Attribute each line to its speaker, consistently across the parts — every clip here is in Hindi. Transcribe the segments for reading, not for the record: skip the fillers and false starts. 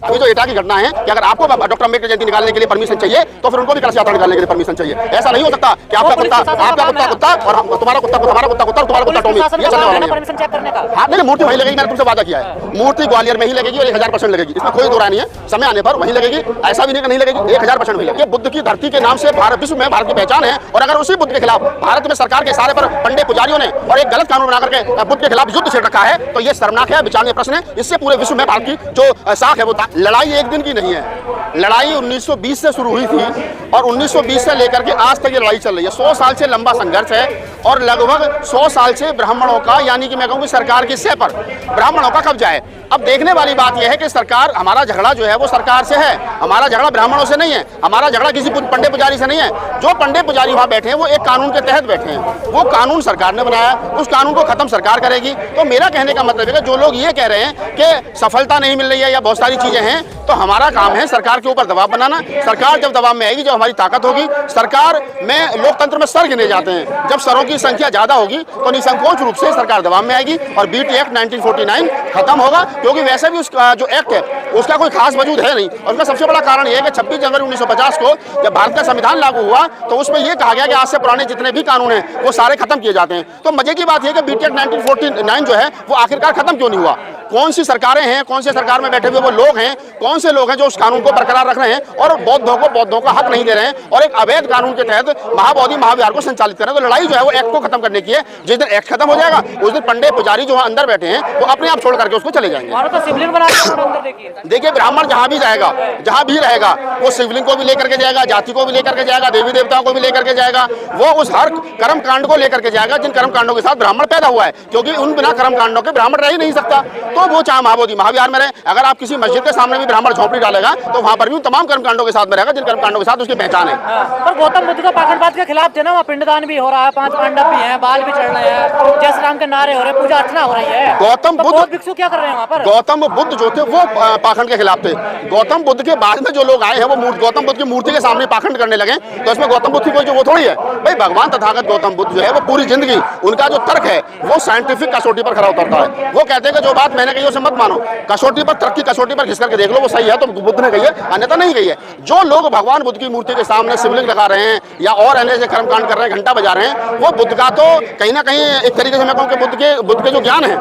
Speaker 1: अभी जो एटा की घटना है कि अगर आपको डॉक्टर अम्बेडकर जयंती निकालने के लिए परमिशन चाहिए तो फिर उनको भी कलश यात्रा निकालने के लिए परमिशन चाहिए। ऐसा नहीं हो सकता कि आपका कुत्ता कुत्ता और तुम्हारा कुत्ता तुम्हारा कुत्ता टोमी, ये चलने वाला नहीं है। हाँ नहीं, मूर्ति वहीं लगेगी, मैंने तुमसे वादा किया है, मूर्ति ग्वालियर में ही लगेगी और 1000% लगेगी, इसमें कोई दो राय नहीं है। समय आने पर वहीं लगेगी, ऐसा भी नहीं लगेगी, 1000% वहीं लगेगी। बुद्ध की धरती के नाम से भारत विश्व में भारत की पहचान है, और अगर उसी बुद्ध के खिलाफ भारत में सरकार के इशारे पर पंडे पुजारियों ने और एक गलत कानून बना करके बुद्ध के खिलाफ युद्ध छेड़ रखा है तो ये शर्मनाक है, विचारणीय प्रश्न है। इससे पूरे विश्व में भारत की जो साख है वो लड़ाई एक दिन की नहीं है, लड़ाई 1920 से शुरू हुई थी और 1920 से लेकर के आज तक ये लड़ाई चल रही है। 100 साल से लंबा संघर्ष है और लगभग 100 साल से ब्राह्मणों का, यानी कि मैं कहूँ सरकार की सह पर ब्राह्मणों का कब्जा है। अब देखने वाली बात यह है कि सरकार, हमारा झगड़ा जो है वो सरकार से है, हमारा झगड़ा ब्राह्मणों से नहीं है, हमारा झगड़ा किसी पंडे पुजारी से नहीं है। जो पंडे पुजारी वहां बैठे हैं वो एक कानून के तहत बैठे हैं, वो कानून सरकार ने बनाया, उस कानून को खत्म सरकार करेगी। तो मेरा कहने का मतलब है कि जो लोग ये कह रहे हैं कि सफलता नहीं मिल रही है या बहुत सारी चीजें हैं, तो हमारा काम है सरकार के ऊपर दबाव बनाना। सरकार जब दबाव में आएगी, जब हमारी ताकत होगी, सरकार में लोकतंत्र में सर गिने जाते हैं, जब सरों की संख्या ज्यादा होगी तो निसंकोच रूप से सरकार दबाव में आएगी और बीटी एक्ट 1949 खत्म होगा। क्योंकि वैसे भी उसका जो एक्ट है उसका कोई खास वजूद है नहीं, और उसका सबसे बड़ा कारण यह है कि 26 जनवरी 1950 को जब भारत का संविधान लागू हुआ तो उसमें यह कहा गया कि आज से पुराने जितने भी कानून हैं वो सारे खत्म किए जाते हैं। तो मजे की बात यह कि बीटी एक्ट 1949 जो है वो आखिरकार खत्म क्यों नहीं हुआ? कौन सी सरकारें हैं, कौन से सरकार में बैठे हुए वो लोग हैं, कौन से लोग हैं जो उस कानून को बरकरार रख रहे हैं और बौद्धों का हक नहीं दे रहे हैं और एक अवैध कानून के तहत महाबोधि महाविहार को संचालित कर रहे हैं? तो लड़ाई जो है वो एक्ट को खत्म करने की है। जिस दिन एक्ट खत्म हो जाएगा उस दिन पंडे पुजारी जो अंदर बैठे हैं वो अपने आप छोड़ करके उसको चले जाएंगे। देखिए, ब्राह्मण जहां भी जाएगा, जहां भी रहेगा, वो शिवलिंग को भी लेकर के जाएगा, जाति को भी लेकर के जाएगा, देवी देवताओं को भी लेकर के जाएगा, वो उस हर कर्म कांड को लेकर के जाएगा जिन कर्म कांडों के साथ ब्राह्मण पैदा हुआ है, क्योंकि उन बिना कर्म कांडों के ब्राह्मण रह ही नहीं सकता। तो वो चाहे महाबोधि महाविहार में रहे, अगर आप किसी मस्जिद के सामने भी ब्राह्मण झोपड़ी डालेगा तो वहां पर भी तमाम कर्मकांडों के साथ में रहेगा जिन कर्मकांडों के साथ उसकी पहचान है।
Speaker 2: पर गौतम बुद्ध का पाखंडवाद के खिलाफ थे ना, वहाँ पिंडदान भी हो रहा है, 5 पांडव भी हैं, बाल भी चढ़ रहे हैं, जय श्री राम के नारे हो रहे हैं, पूजा अर्चना हो रही है।
Speaker 1: गौतम बुद्ध
Speaker 2: भिक्षु क्या कर रहे हैं वहाँ पर?
Speaker 1: गौतम बुद्ध जो थे वो पाखंड के खिलाफ थे। गौतम बुद्ध के बाद में जो लोग आए हैं वो गौतम बुद्ध की मूर्ति के सामने पाखंड करने लगे, तो इसमें गौतम बुद्ध की कोई जो वो थोड़ी है भाई। भगवान तथागत गौतम बुद्ध जो है वो पूरी जिंदगी उनका जो तर्क है वो साइंटिफिक कसौटी पर खरा उतरता है। वो कहते हैं कि जो बात मैंने कही उसे मत मानो, कसौटी पर, तर्क की कसौटी पर घिस करके देख लो वो सही है तो बुद्ध ने कही है, अन्यथा नहीं कही है। जो लोग भगवान बुद्ध की मूर्ति के सामने शिवलिंग लगा रहे हैं या और अन्य से कर्मकांड कर रहे हैं, घंटा बजा रहे हैं, वो बुद्ध का तो कहीं ना कहीं एक तरीके से मैं कहूँ कि बुद्ध के जो ज्ञान है,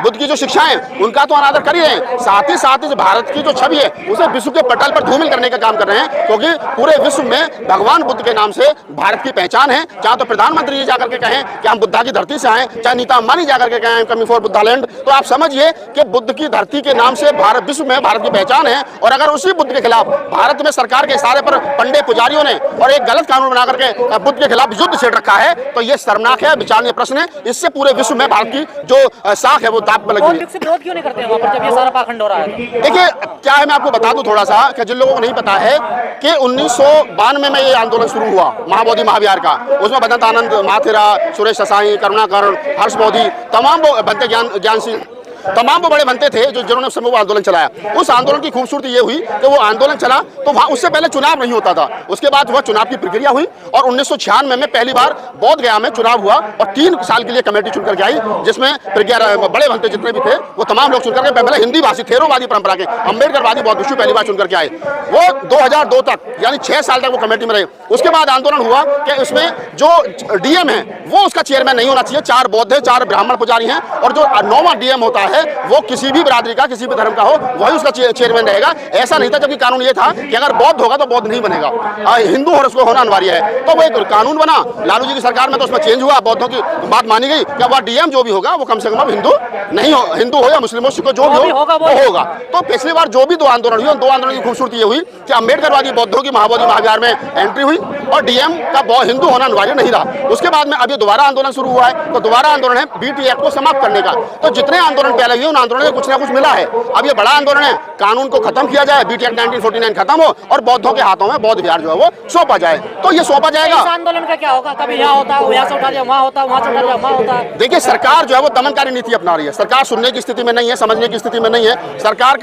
Speaker 1: बुद्ध की जो शिक्षा है, उनका तो अनादर कर ही रहे हैं। साथ ही इस भारत की जो छवि है उसे विश्व के पटल पर धूमिल करने का काम कर रहे हैं, क्योंकि पूरे विश्व में भगवान बुद्ध के नाम से भारत की पहचान है। चाहे तो प्रधानमंत्री जी जाकर के कहें कि हम बुद्धा की धरती से आए, चाहे नीता अंबानी जाकर के कहें कमिंग फॉर बुद्धालैंड, तो आप समझिए कि बुद्ध की धरती के नाम से भारत विश्व में भारत की पहचान है। और अगर उसी बुद्ध के खिलाफ भारत में सरकार के इशारे पर पंडे पुजारियों ने और एक गलत कानून बना करके बुद्ध के खिलाफ युद्ध छेड़ रखा है तो यह शर्मनाक है, विचारणीय प्रश्न है। इससे पूरे विश्व में भारत की जो साख है वो दांव में लगी है।
Speaker 2: विरोध क्यों नहीं करते हैं वहाँ पर जब ये सारा पाखंड हो रहा है?
Speaker 1: देखिए क्या है, मैं आपको बता दूं थोड़ा सा कि जिन लोगों को नहीं पता है कि 1992 में ये आंदोलन शुरू हुआ महाबोधि महाविहार का। उसमें बदंत आनंद माथेरा, सुरेश ससाई, करुणाकरण, हर्ष बोधि, तमाम वो बनते ज्ञानशील, तमाम वो बड़े बनते थे जो जिन्होंने उस समय वो आंदोलन चलाया। उस आंदोलन की खूबसूरती ये हुई कि वो आंदोलन चला तो वहाँ उससे पहले चुनाव नहीं होता था, उसके बाद वह चुनाव की प्रक्रिया हुई और 1996 में पहली बार बोध गया में चुनाव हुआ और 3 साल के लिए कमेटी चुन करके आई, जिसमें प्रज्ञा बड़े बनते जितने भी थे वो तमाम लोग चुन करके, पहले हिंदी भाषी थेरोवादी परंपरा के अम्बेडकरवादी बौद्ध भिक्षु पहली बार चुन करके आए। वो 2002 तक यानी 6 साल तक वो कमेटी में रहे। उसके बाद आंदोलन हुआ कि उसमें जो डीएम है वो उसका चेयरमैन नहीं होना चाहिए, 4 बौद्ध है, 4 ब्राह्मण पुजारी हैं, और जो 9वां डीएम होता है वो किसी भी बिरादरी का, किसी भी धर्म का हो, वही उसका चेयरमैन रहेगा। ऐसा नहीं था, जबकि कानून ये था कि अगर बौद्ध होगा तो बौद्ध नहीं बनेगा, हिंदू और उसको होना अनिवार्य है। तो वो एक कानून बना लालू जी की सरकार में, तो उसमें चेंज हुआ, बौद्धों की बात मानी गई कि वह डीएम जो भी होगा वो कम से कम अब हिंदू नहीं हो, हिंदू हो या मुस्लिम हो, सिख जो भी होगा वो होगा। तो पिछली बार जो भी 2 आंदोलन हुए, 2 आंदोलन की खूबसूरती ये हुई कि अम्बेडकरवादी बौद्धों की महाबोधि महाविहार में एंट्री हुई और डीएम का हिंदू होना अनिवार्य नहीं रहा। उसके बाद में अभी दोबारा आंदोलन शुरू हुआ है, तो दोबारा आंदोलन है बीटी एक्ट को समाप्त करने का। तो जितने आंदोलन पहले हुए उन आंदोलन में कुछ ना कुछ मिला है। अब ये बड़ा आंदोलन है, कानून को खत्म किया जाए, बीटी एक्ट 1949 खत्म हो और बौद्धों के हाथों में बौद्ध विहार जो है वो सौंपा जाए, तो ये सौंपा जाएगा।
Speaker 2: इस आंदोलन का क्या होगा? कभी यहाँ होता है, यहाँ से उठा दिया, वहाँ होता है, वहाँ से उठा दिया, वहाँ होता है।
Speaker 1: देखिए सरकार जो है वो दमनकारी नीति अपना रही है। सरकार सुनने की स्थिति में नहीं है, समझने की स्थिति में नहीं है। सरकार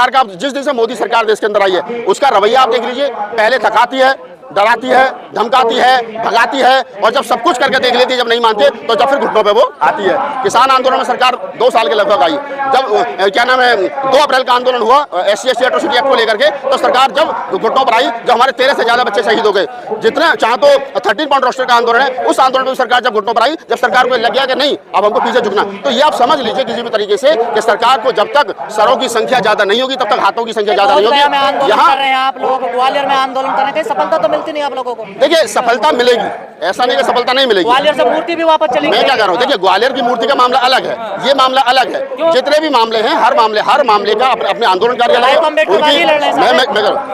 Speaker 1: का जिस दिन से मोदी सरकार देश के अंदर आई है उसका रवैया आप देख लीजिए। पहले थकाती है, डराती है, धमकाती है, भगाती है, और जब सब कुछ करके देख लेती है, जब नहीं मानते तो जब फिर घुटनों पे वो आती है। किसान आंदोलन में सरकार 2 साल के लगभग आई। जब क्या नाम है 2 अप्रैल का आंदोलन हुआ SC/ST एट्रोसिटी एक्ट को लेकर के, तो सरकार जब घुटनों पर आई, जब हमारे 13 से ज्यादा बच्चे शहीद हो गए, जितने चाहे तो 13 पॉइंट रोस्टर का आंदोलन है, उस आंदोलन में सरकार जब घुटनों पर आई, जब सरकार को लग गया कि नहीं अब हमको पीछे झुकना, तो ये आप समझ लीजिए किसी भी तरीके से कि सरकार को जब तक सरों की संख्या ज्यादा नहीं होगी तब तक हाथों की संख्या ज्यादा नहीं होगी।
Speaker 2: यहाँ आप लोग ग्वालियर में आंदोलन कर रहे हैं, सफलता तो मिलती नहीं आप लोगों को।
Speaker 1: देखिए सफलता मिलेगी, ऐसा नहीं कि सफलता नहीं मिलेगी।
Speaker 2: ग्वालियर से मूर्ति भी वापस चली गई।
Speaker 1: मैं क्या कह रहा हूँ, देखिए ग्वालियर की मूर्ति का मामला अलग है, ये मामला अलग है। जितने भी मामले हैं, हर मामले का अपने आंदोलनकारी अलग है।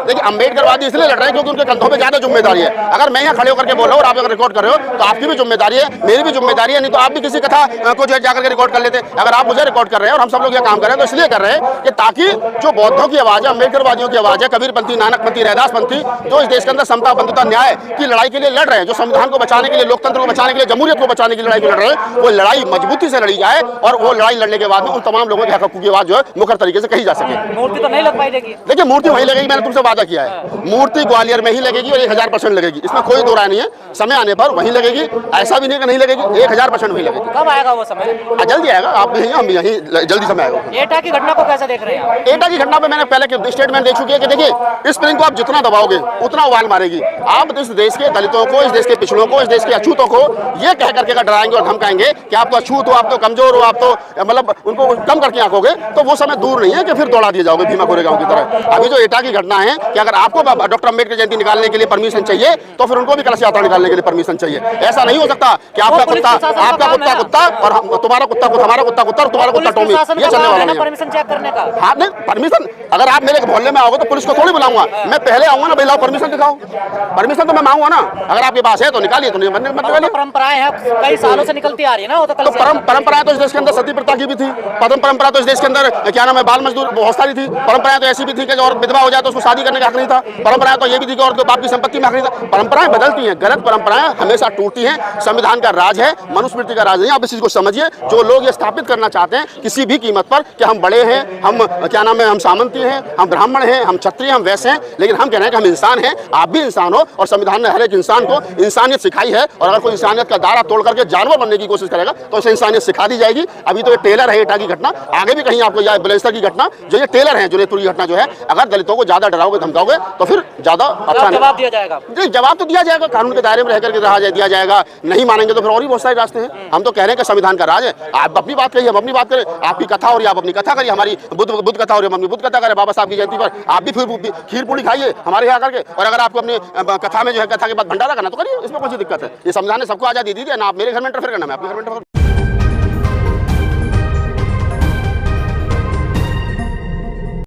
Speaker 1: देखिए अम्बेडकरवादी इसलिए लड़ रहे हैं क्योंकि उनके कंधों पे ज्यादा जिम्मेदारी है। अगर मैं यहाँ खड़े होकर के बोल रहा हूँ और आप अगर रिकॉर्ड कर रहे हो तो आपकी भी जिम्मेदारी है, मेरी भी जिम्मेदारी है। नहीं तो आप भी किसी कथा को जो जाकर के रिकॉर्ड कर लेते। अगर आप मुझे रिकॉर्ड कर रहे हैं और हम सब लोग ये काम कर रहे हैं तो इसलिए कर रहे हैं कि ताकि जो बौद्धों की आवाज है, अम्बेडकरवादियों की आवाज है, कबीरपंथी, नानकपंथी, रैदासपंथी, जो इस देश के अंदर समता, बंधुता, न्याय की लड़ाई के लिए लड़ रहे हैं, जो संविधान को बचाने के लिए, लोकतंत्र को बचाने के लिए, जमहूरियत को बचाने की लड़ाई को लड़ रहे हैं, वो लड़ाई मजबूती से लड़ी जाए और वो लड़ाई लड़ने के बाद में उन तमाम लोगों के हकों की आवाज जो है मुखर तरीके से कही जा सके।
Speaker 2: मूर्ति तो नहीं लग पाएगी। देखिए
Speaker 1: मूर्ति वहीं लगेगी, मैंने तुमसे वादा किया है, मूर्ति ग्वालियर में ही लगेगी और 1000% लगेगी, इसमें कोई दो राय नहीं है। समय आने पर वहीं लगेगी, ऐसा भी नहीं कि नहीं लगेगी, 1000% वहीं लगेगी।
Speaker 2: कब आएगा वो समय?
Speaker 1: जल्दी आएगा, आप भी हम यहीं जल्दी समय आएगा।
Speaker 2: एटा की घटना को कैसे देख रहे हैं?
Speaker 1: एटा की घटना पे मैंने पहले स्टेटमेंट दे चुकी है कि देखिए स्प्रिंग को आप जितना दबाओगे उतना उबाल मारेगी। आप इस देश के दलितों को, इस देश के पिछड़ों को, इस देश के अछूतों को ये कह करके डराएंगे और धमकाएंगे कि आप तो अछूत हो, आप तो कमजोर हो, आप तो मतलब उनको कम करके आंकोगे, तो वो समय दूर नहीं है कि फिर दौड़ा दिए जाओगे भीमा कोरेगांव की तरह। अभी जो एटा की घटना है कि अगर आपको डॉक्टर अम्बेडकर जयंती निकालने के लिए परमिशन चाहिए तो फिर उनको भी कलश यात्रा निकालने के लिए परमिशन चाहिए। ऐसा नहीं हो सकता कि आपका कुत्ता कुत्ता और तुम्हारा कुत्ता हमारा कुत्ता और तुम्हारा कुत्ता टॉमी, ये चलने वाला नहीं।
Speaker 2: परमिशन चेक करने का?
Speaker 1: हाँ नहीं, परमिशन अगर आप मेरे मोहल्ले में आओगे तो पुलिस को थोड़ी बुलाऊंगा, मैं पहले आऊंगा ना, भाई परमिशन दिखाओ। परमिशन तो मैं मांगूंगा ना, अगर आपके पास है तो निकालिए, तो नहीं।
Speaker 2: परंपराएं हैं, कई सालों से निकलती आ रही है ना, वो तो
Speaker 1: परंपराएं तो इस देश के अंदर सती प्रथा की भी थी, परंपरा तो इस देश के अंदर क्या नाम है बाल मजदूर बहुत सारी थी। परंपराएं तो ऐसी भी थी कि और विधवा हो जाए तो उसको शादी करने का हक नहीं था। परंपराएं तो ये भी थी कि और बाप की संपत्ति में हक नहीं था। परंपराएं बदलती हैं, गलत परंपराएं हमेशा टूटती हैं। संविधान का राज है, मनुस्मृति का राज नहीं। आप इस चीज को समझिए, जो लोग ये स्थापित करना चाहते हैं किसी भी कीमत पर कि हम बड़े हैं, हम क्या नाम है, हम सामंती हैं, हम ब्राह्मण हैं, हम क्षत्रिय, हम वैसे हैं, लेकिन हम कह रहे हैं कि हम इंसान हैं, आप भी इंसान हो और संविधान ने हर एक इंसान को इंसानियत सिखाई है। और अगर कोई इंसानियत का दायरा तोड़ करके जानवर बनने की कोशिश करेगा तो उसे इंसानियत सिखा दी जाएगी। अभी तो ये टेलर है एटा की घटना, आगे भी कहीं आपको या बुलंदशहर की घटना, जो ये टेलर है जुनेदपुर की घटना जो है, अगर दलितों को ज्यादा डराओगे धमकाओगे तो फिर ज्यादा अच्छा
Speaker 2: जवाब दिया जाएगा।
Speaker 1: जी जवाब तो दिया जाएगा, कानून के दायरे में रह करके दिया जाएगा। नहीं मानेंगे तो फिर और भी बहुत सारे रास्ते हैं। हम तो कह रहे हैं कि संविधान का राज है, आप अपनी बात करिए, हम अपनी बात करें, आपकी कथा हो रही है आप अपनी कथा करिए, हमारी बुद्ध कथा हो रही है हम अपनी बुद्ध कथा करें, बाबा साहब की जयंती पर आप भी फिर खीर पूरी खाइए हमारे यहाँ करके। और अगर आपको अपनी कथा में जो है कथा के बाद भंडारा करना तो करिए, इसमें कौन सी दिक्कत है। ये संविधान ने सबको आजादी दी है ना, आप मेरे घर में इंटरफेयर करना, मैं अपने घर में इंटरफेयर